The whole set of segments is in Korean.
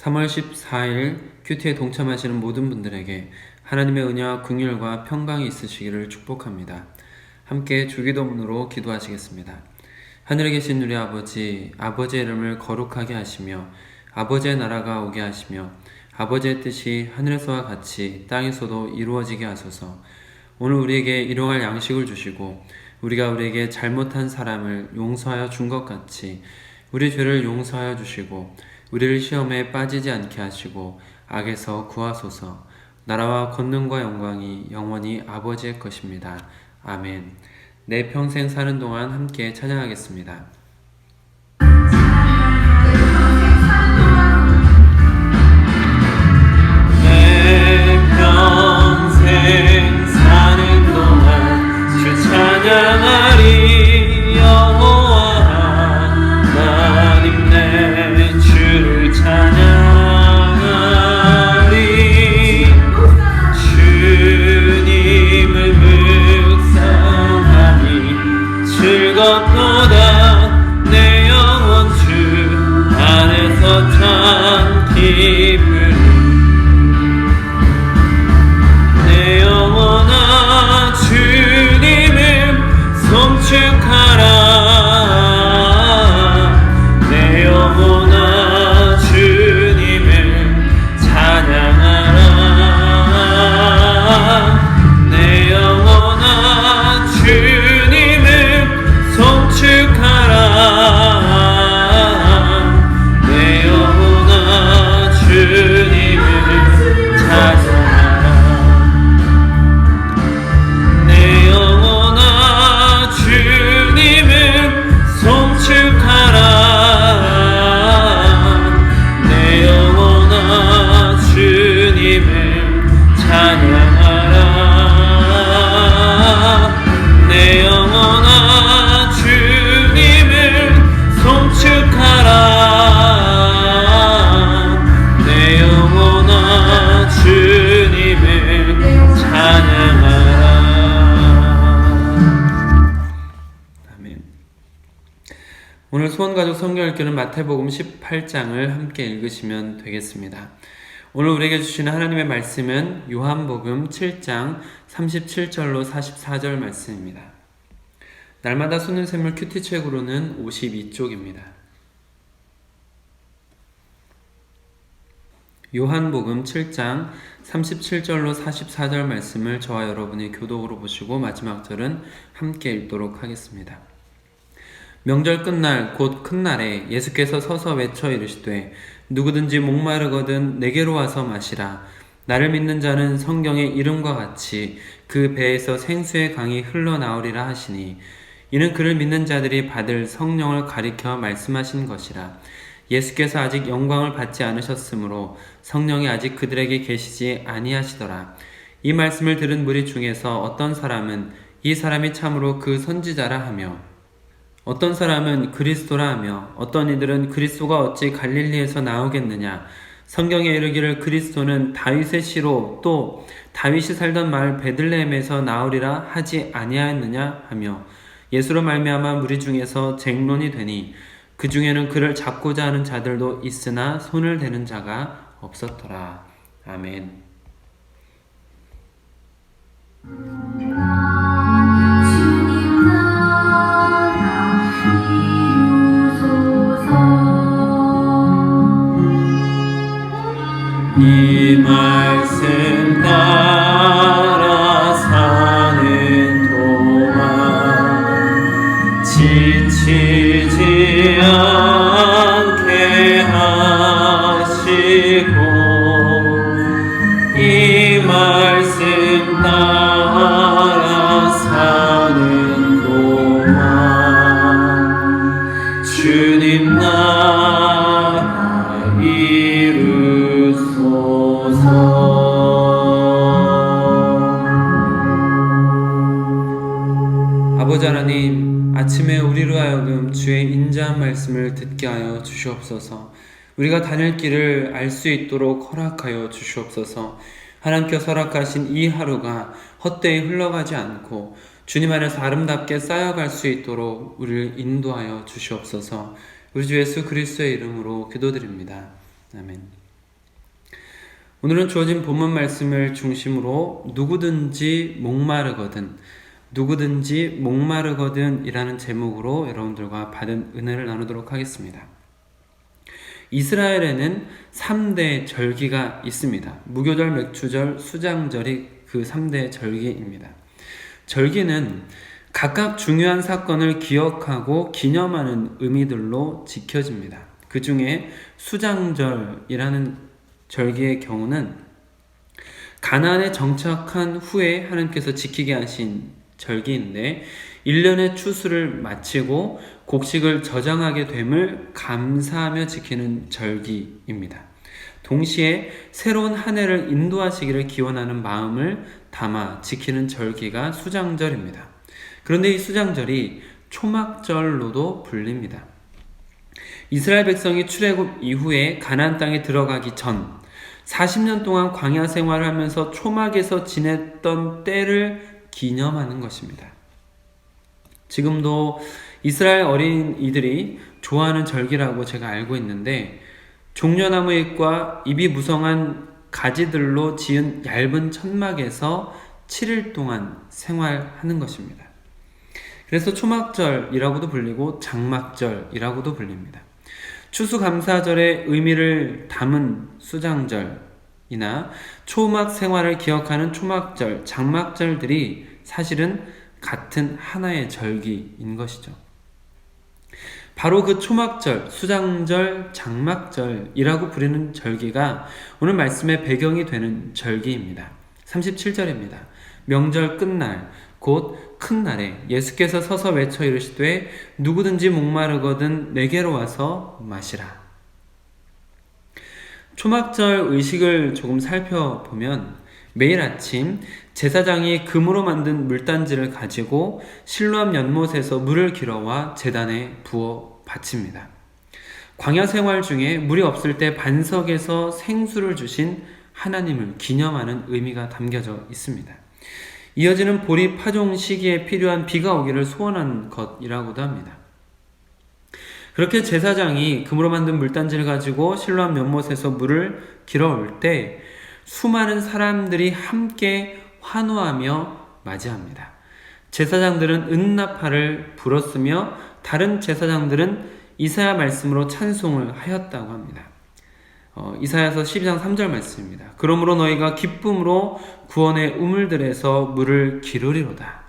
3월 14일 큐티에 동참하시는 모든 분들에게 하나님의 은혜와 긍휼과 평강이 있으시기를 축복합니다. 함께 주기도문으로 기도하시겠습니다. 하늘에 계신 우리 아버지, 아버지의 이름을 거룩하게 하시며 아버지의 나라가 오게 하시며 아버지의 뜻이 하늘에서와 같이 땅에서도 이루어지게 하소서. 오늘 우리에게 일용할 양식을 주시고 우리가 우리에게 잘못한 사람을 용서하여 준 것 같이 우리 죄를 용서하여 주시고 우리를 시험에 빠지지 않게 하시고 악에서 구하소서. 나라와 권능과 영광이 영원히 아버지의 것입니다. 아멘. 내 평생 사는 동안 함께 찬양하겠습니다. 내 평생 사는 동안 주 찬양하리. 여호와 하나님 내 주를 찬양하리. 주님을 묵상하니 즐겁도다. 내 영혼 주 안에서 참 기쁘리. 내 영혼아 주님을 송축하라. 내 영혼아 주님을 찬양하라. 내 영혼아 주님을 송축하라. 내 영혼아 주님을 찬양하라. 내 영혼아 주님을 송축하라. 내 영혼아 주님을 찬양하라. 내 영혼아 주님을 송축하라. 내 영혼아 주님을 찬양하라. 아멘. 오늘 소원가족 성경 읽기는 마태복음 18장을 함께 읽으시면 되겠습니다. 오늘 우리에게 주시는 하나님의 말씀은 요한복음 7장 37절로 44절 말씀입니다. 날마다 손을 샘물 큐티책으로는 52쪽입니다. 요한복음 7장 37절로 44절 말씀을 저와 여러분이 교독으로 보시고 마지막 절은 함께 읽도록 하겠습니다. 명절 끝날 곧 큰 날에 예수께서 서서 외쳐 이르시되 누구든지 목마르거든 내게로 와서 마시라. 나를 믿는 자는 성경의 이름과 같이 그 배에서 생수의 강이 흘러나오리라 하시니 이는 그를 믿는 자들이 받을 성령을 가리켜 말씀하신 것이라. 예수께서 아직 영광을 받지 않으셨으므로 성령이 아직 그들에게 계시지 아니하시더라. 이 말씀을 들은 무리 중에서 어떤 사람은 이 사람이 참으로 그 선지자라 하며 어떤 사람은 그리스도라 하며 어떤 이들은 그리스도가 어찌 갈릴리에서 나오겠느냐. 성경에 이르기를 그리스도는 다윗의 씨로 또 다윗이 살던 마을 베들레헴에서 나오리라 하지 아니하였느냐 하며 예수로 말미암아 무리 중에서 쟁론이 되니 그 중에는 그를 잡고자 하는 자들도 있으나 손을 대는 자가 없었더라. 아멘. 이 말씀 따라 사는 동안 지치지 않게 하시고 이 말씀 따라 사는 동안 주님 나라 이루소서. 아버지 하나님, 아침에 우리로 하여금 주의 인자한 말씀을 듣게 하여 주시옵소서. 우리가 다닐 길을 알 수 있도록 허락하여 주시옵소서. 하나님께서 허락하신 이 하루가 헛되이 흘러가지 않고 주님 안에서 아름답게 쌓여갈 수 있도록 우리를 인도하여 주시옵소서. 우리 주 예수 그리스도의 이름으로 기도드립니다. 아멘. 오늘은 주어진 본문 말씀을 중심으로 누구든지 목마르거든 이라는 제목으로 여러분들과 받은 은혜를 나누도록 하겠습니다. 이스라엘에는 3대 절기가 있습니다. 무교절, 맥주절, 수장절이 그 3대 절기입니다. 절기는 각각 중요한 사건을 기억하고 기념하는 의미들로 지켜집니다. 그 중에 수장절이라는 절기의 경우는 가나안에 정착한 후에 하나님께서 지키게 하신 절기인데 1년의 추수를 마치고 곡식을 저장하게 됨을 감사하며 지키는 절기입니다. 동시에 새로운 한 해를 인도하시기를 기원하는 마음을 담아 지키는 절기가 수장절입니다. 그런데 이 수장절이 초막절로도 불립니다. 이스라엘 백성이 출애굽 이후에 가나안 땅에 들어가기 전 40년 동안 광야 생활을 하면서 초막에서 지냈던 때를 기념하는 것입니다. 지금도 이스라엘 어린이들이 좋아하는 절기라고 제가 알고 있는데 종려나무 잎과 잎이 무성한 가지들로 지은 얇은 천막에서 7일 동안 생활하는 것입니다. 그래서 초막절이라고도 불리고 장막절이라고도 불립니다. 추수감사절의 의미를 담은 수장절이나 초막 생활을 기억하는 초막절, 장막절들이 사실은 같은 하나의 절기인 것이죠. 바로 그 초막절, 수장절, 장막절이라고 부르는 절기가 오늘 말씀의 배경이 되는 절기입니다. 37절입니다. 명절 끝날 곧 큰 날에 예수께서 서서 외쳐 이르시되 누구든지 목마르거든 내게로 와서 마시라. 초막절 의식을 조금 살펴보면 매일 아침 제사장이 금으로 만든 물단지를 가지고 실로암 연못에서 물을 길어와 제단에 부어 바칩니다. 광야 생활 중에 물이 없을 때 반석에서 생수를 주신 하나님을 기념하는 의미가 담겨져 있습니다. 이어지는 보리 파종 시기에 필요한 비가 오기를 소원한 것이라고도 합니다. 그렇게 제사장이 금으로 만든 물단지를 가지고 실로암 연못에서 물을 길어올 때 수많은 사람들이 함께 환호하며 맞이합니다. 제사장들은 은나팔을 불었으며 다른 제사장들은 이사야 말씀으로 찬송을 하였다고 합니다. 이사야서 12장 3절 말씀입니다. 그러므로 너희가 기쁨으로 구원의 우물들에서 물을 기르리로다.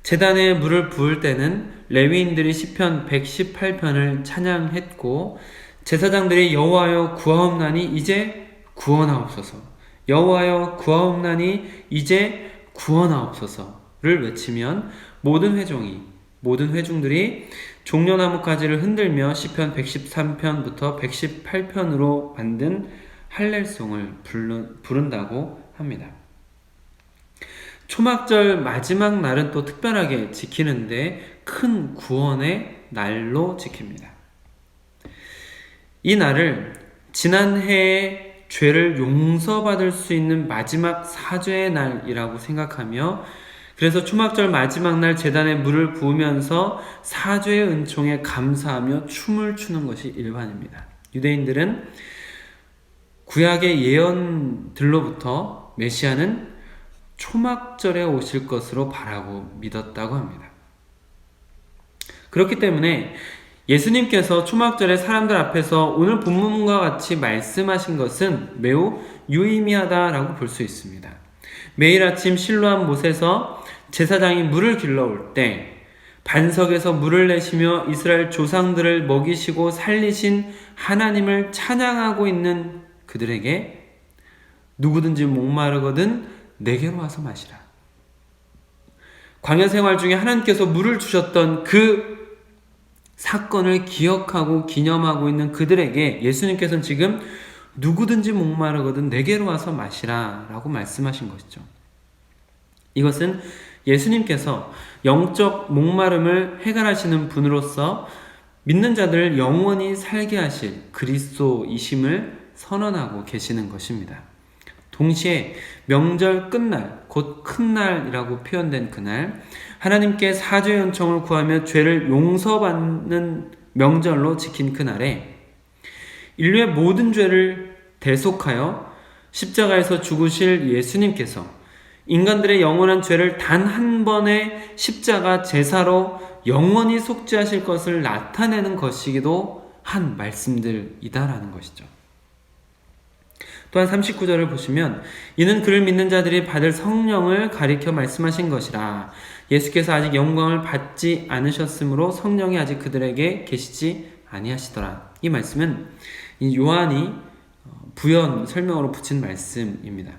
제단에 물을 부을 때는 레위인들이 시편 118편을 찬양했고 제사장들이 여호와여 구하옵나니 이제 구원하옵소서, 여호와여 구하옵나니 이제 구원하옵소서를 외치면 모든 회중들이 종려나무 가지를 흔들며 시편 113편부터 118편으로 만든 할렐송을 부른다고 합니다. 초막절 마지막 날은 또 특별하게 지키는데 큰 구원의 날로 지킵니다. 이 날을 지난 해의 죄를 용서받을 수 있는 마지막 사죄의 날이라고 생각하며 그래서 초막절 마지막 날 제단에 물을 부으면서 사죄의 은총에 감사하며 춤을 추는 것이 일반입니다. 유대인들은 구약의 예언들로부터 메시아는 초막절에 오실 것으로 바라고 믿었다고 합니다. 그렇기 때문에 예수님께서 초막절에 사람들 앞에서 오늘 본문과 같이 말씀하신 것은 매우 유의미하다라고 볼 수 있습니다. 매일 아침 실로암 못에서 제사장이 물을 길러올 때 반석에서 물을 내시며 이스라엘 조상들을 먹이시고 살리신 하나님을 찬양하고 있는 그들에게 누구든지 목마르거든 내게로 와서 마시라. 광야 생활 중에 하나님께서 물을 주셨던 그 사건을 기억하고 기념하고 있는 그들에게 예수님께서는 지금 누구든지 목마르거든 내게로 와서 마시라 라고 말씀하신 것이죠. 이것은 예수님께서 영적 목마름을 해결하시는 분으로서 믿는 자들을 영원히 살게 하실 그리스도이심을 선언하고 계시는 것입니다. 동시에 명절 끝날, 곧 큰 날이라고 표현된 그날, 하나님께 사죄 요청을 구하며 죄를 용서받는 명절로 지킨 그날에 인류의 모든 죄를 대속하여 십자가에서 죽으실 예수님께서 인간들의 영원한 죄를 단 한 번의 십자가 제사로 영원히 속죄하실 것을 나타내는 것이기도 한 말씀들이다라는 것이죠. 또한 39절을 보시면 이는 그를 믿는 자들이 받을 성령을 가리켜 말씀하신 것이라. 예수께서 아직 영광을 받지 않으셨으므로 성령이 아직 그들에게 계시지 아니하시더라. 이 말씀은 이 요한이 부연 설명으로 붙인 말씀입니다.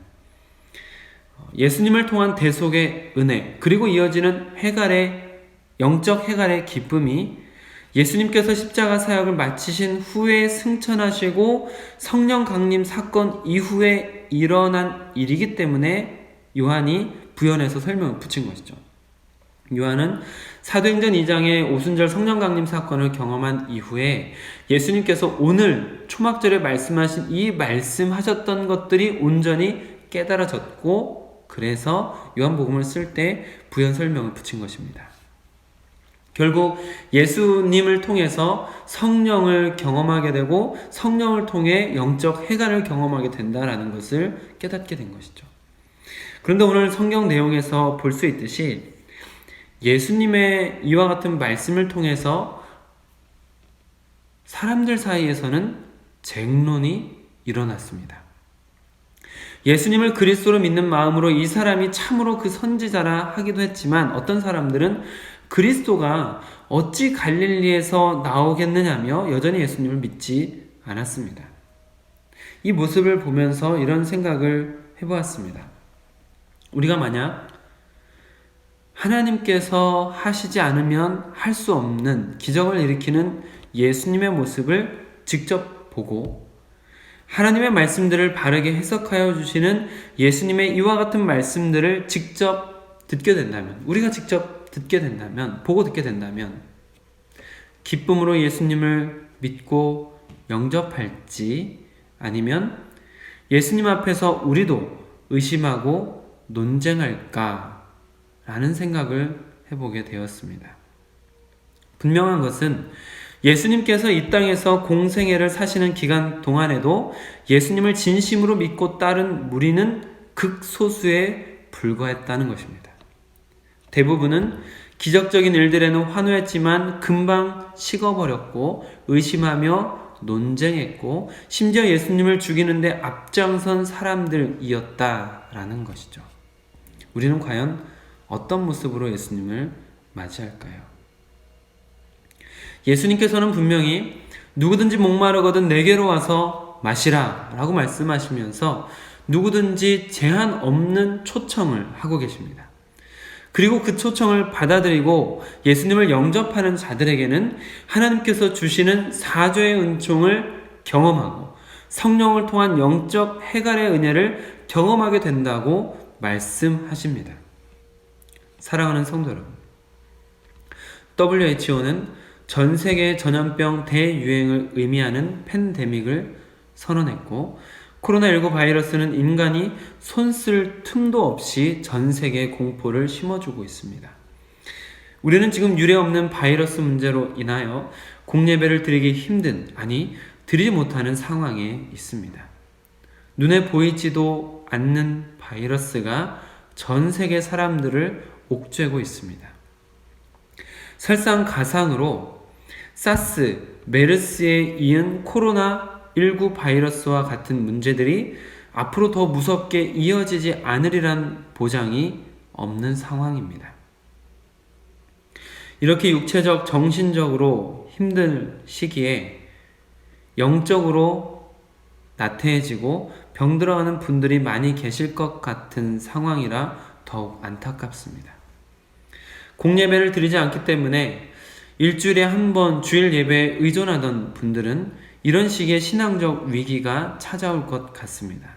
예수님을 통한 대속의 은혜, 그리고 이어지는 영적 해갈의 기쁨이 예수님께서 십자가 사역을 마치신 후에 승천하시고 성령 강림 사건 이후에 일어난 일이기 때문에 요한이 부연해서 설명을 붙인 것이죠. 요한은 사도행전 2장의 오순절 성령 강림 사건을 경험한 이후에 예수님께서 오늘 초막절에 말씀하신 이 말씀하셨던 것들이 온전히 깨달아졌고, 그래서 요한복음을 쓸 때 부연 설명을 붙인 것입니다. 결국 예수님을 통해서 성령을 경험하게 되고 성령을 통해 영적 해갈을 경험하게 된다라는 것을 깨닫게 된 것이죠. 그런데 오늘 성경 내용에서 볼 수 있듯이 예수님의 이와 같은 말씀을 통해서 사람들 사이에서는 쟁론이 일어났습니다. 예수님을 그리스도로 믿는 마음으로 이 사람이 참으로 그 선지자라 하기도 했지만, 어떤 사람들은 그리스도가 어찌 갈릴리에서 나오겠느냐며 여전히 예수님을 믿지 않았습니다. 이 모습을 보면서 이런 생각을 해보았습니다. 우리가 만약 하나님께서 하시지 않으면 할 수 없는 기적을 일으키는 예수님의 모습을 직접 보고 하나님의 말씀들을 바르게 해석하여 주시는 예수님의 이와 같은 말씀들을 직접 듣게 된다면, 우리가 직접 듣게 된다면, 보고 듣게 된다면 기쁨으로 예수님을 믿고 영접할지, 아니면 예수님 앞에서 우리도 의심하고 논쟁할까 라는 생각을 해보게 되었습니다. 분명한 것은 예수님께서 이 땅에서 공생애를 사시는 기간 동안에도 예수님을 진심으로 믿고 따른 무리는 극소수에 불과했다는 것입니다. 대부분은 기적적인 일들에는 환호했지만 금방 식어버렸고 의심하며 논쟁했고 심지어 예수님을 죽이는데 앞장선 사람들이었다라는 것이죠. 우리는 과연 어떤 모습으로 예수님을 맞이할까요? 예수님께서는 분명히 누구든지 목마르거든 내게로 와서 마시라 라고 말씀하시면서 누구든지 제한 없는 초청을 하고 계십니다. 그리고 그 초청을 받아들이고 예수님을 영접하는 자들에게는 하나님께서 주시는 사죄의 은총을 경험하고 성령을 통한 영적 해갈의 은혜를 경험하게 된다고 말씀하십니다. 사랑하는 성도 여러분, WHO는 전 세계 전염병 대유행을 의미하는 팬데믹을 선언했고, 코로나19 바이러스는 인간이 손쓸 틈도 없이 전 세계에 공포를 심어주고 있습니다. 우리는 지금 유례없는 바이러스 문제로 인하여 공예배를 드리기 힘든, 아니 드리지 못하는 상황에 있습니다. 눈에 보이지도 않는 바이러스가 전 세계 사람들을 옥죄고 있습니다. 설상가상으로 사스, 메르스에 이은 코로나19 바이러스와 같은 문제들이 앞으로 더 무섭게 이어지지 않으리란 보장이 없는 상황입니다. 이렇게 육체적, 정신적으로 힘든 시기에 영적으로 나태해지고 병들어가는 분들이 많이 계실 것 같은 상황이라 더욱 안타깝습니다. 공예배를 드리지 않기 때문에 일주일에 한 번 주일 예배에 의존하던 분들은 이런 식의 신앙적 위기가 찾아올 것 같습니다.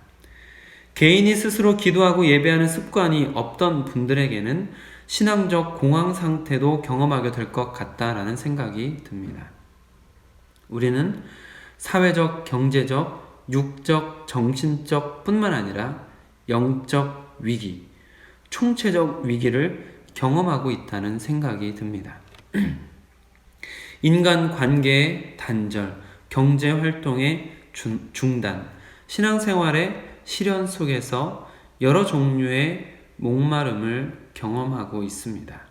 개인이 스스로 기도하고 예배하는 습관이 없던 분들에게는 신앙적 공황 상태도 경험하게 될 것 같다라는 생각이 듭니다. 우리는 사회적, 경제적, 육적, 정신적 뿐만 아니라 영적 위기, 총체적 위기를 경험하고 있다는 생각이 듭니다. 인간 관계의 단절, 경제 활동의 중단, 신앙생활의 시련 속에서 여러 종류의 목마름을 경험하고 있습니다.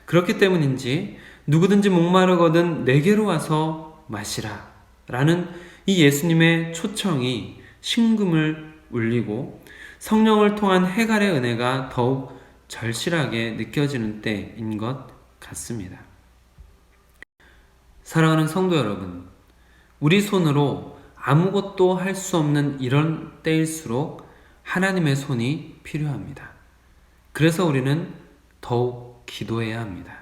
그렇기 때문인지 누구든지 목마르거든 내게로 와서 마시라 라는 이 예수님의 초청이 심금을 울리고 성령을 통한 해갈의 은혜가 더욱 절실하게 느껴지는 때인 것 같습니다. 사랑하는 성도 여러분, 우리 손으로 아무것도 할 수 없는 이런 때일수록 하나님의 손이 필요합니다. 그래서 우리는 더욱 기도해야 합니다.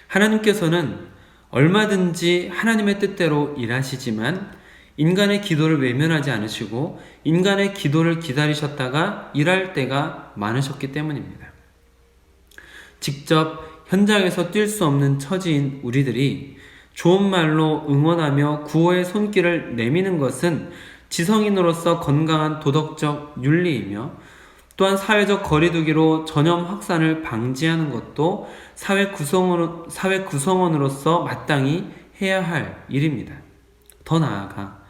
하나님께서는 얼마든지 하나님의 뜻대로 일하시지만 인간의 기도를 외면하지 않으시고 인간의 기도를 기다리셨다가 일할 때가 많으셨기 때문입니다. 직접 현장에서 뛸 수 없는 처지인 우리들이 좋은 말로 응원하며 구호의 손길을 내미는 것은 지성인으로서 건강한 도덕적 윤리이며 또한 사회적 거리두기로 전염 확산을 방지하는 것도 사회 구성원으로서 마땅히 해야 할 일입니다. 더 나아가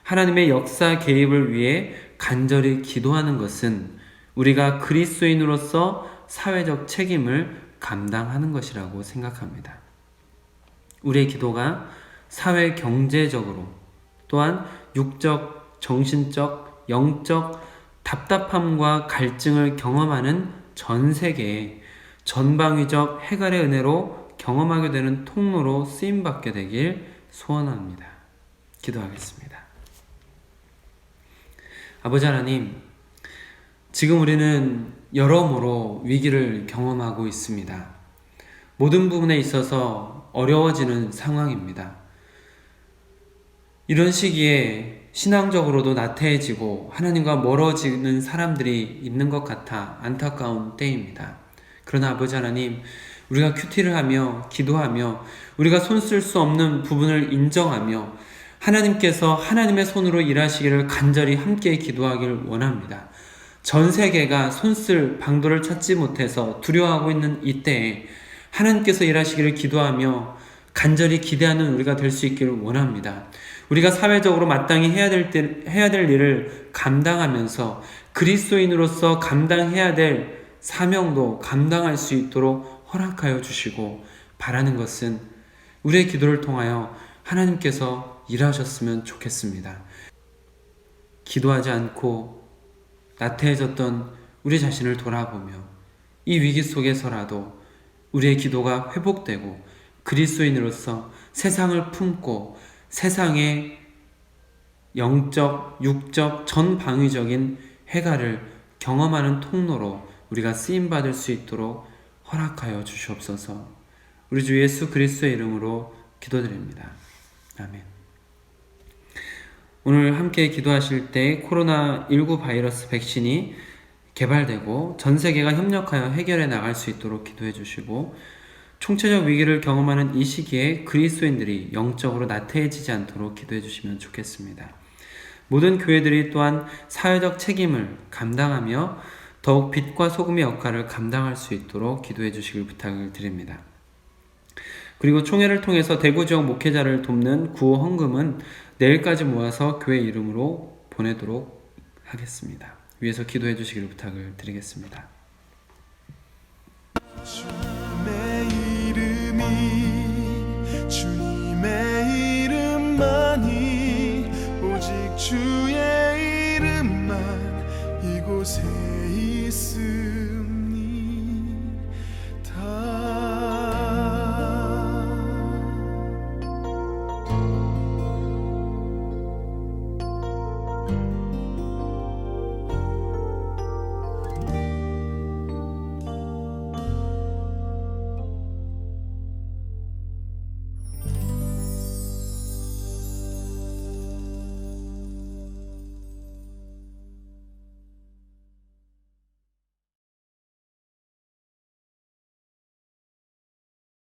하나님의 역사 개입을 위해 간절히 기도하는 것은 우리가 그리스도인으로서 사회적 책임을 감당하는 것이라고 생각합니다. 우리의 기도가 사회 경제적으로 또한 육적, 정신적, 영적 답답함과 갈증을 경험하는 전 세계에 전방위적 해갈의 은혜로 경험하게 되는 통로로 쓰임받게 되길 소원합니다. 기도하겠습니다. 아버지 하나님, 지금 우리는 여러모로 위기를 경험하고 있습니다. 모든 부분에 있어서 어려워지는 상황입니다. 이런 시기에 신앙적으로도 나태해지고 하나님과 멀어지는 사람들이 있는 것 같아 안타까운 때입니다. 그러나 아버지 하나님, 우리가 큐티를 하며 기도하며 우리가 손 쓸 수 없는 부분을 인정하며 하나님께서 하나님의 손으로 일하시기를 간절히 함께 기도하기를 원합니다. 전 세계가 손쓸 방도를 찾지 못해서 두려워하고 있는 이때에 하나님께서 일하시기를 기도하며 간절히 기대하는 우리가 될 수 있기를 원합니다. 우리가 사회적으로 마땅히 해야 될 일을 감당하면서 그리스도인으로서 감당해야 될 사명도 감당할 수 있도록 허락하여 주시고, 바라는 것은 우리의 기도를 통하여 하나님께서 일하셨으면 좋겠습니다. 기도하지 않고 나태해졌던 우리 자신을 돌아보며 이 위기 속에서라도 우리의 기도가 회복되고 그리스도인으로서 세상을 품고 세상의 영적, 육적, 전방위적인 해갈을 경험하는 통로로 우리가 쓰임받을 수 있도록 허락하여 주시옵소서. 우리 주 예수 그리스도의 이름으로 기도드립니다. 아멘. 오늘 함께 기도하실 때 코로나19 바이러스 백신이 개발되고 전 세계가 협력하여 해결해 나갈 수 있도록 기도해 주시고, 총체적 위기를 경험하는 이 시기에 그리스도인들이 영적으로 나태해지지 않도록 기도해 주시면 좋겠습니다. 모든 교회들이 또한 사회적 책임을 감당하며 더욱 빛과 소금의 역할을 감당할 수 있도록 기도해 주시길 부탁을 드립니다. 그리고 총회를 통해서 대구 지역 목회자를 돕는 구호 헌금은 내일까지 모아서 교회 이름으로 보내도록 하겠습니다. 위에서 기도해 주시기를 부탁을 드리겠습니다. 주님의 이름만이, 오직 주의 이름만 이곳에 있으리.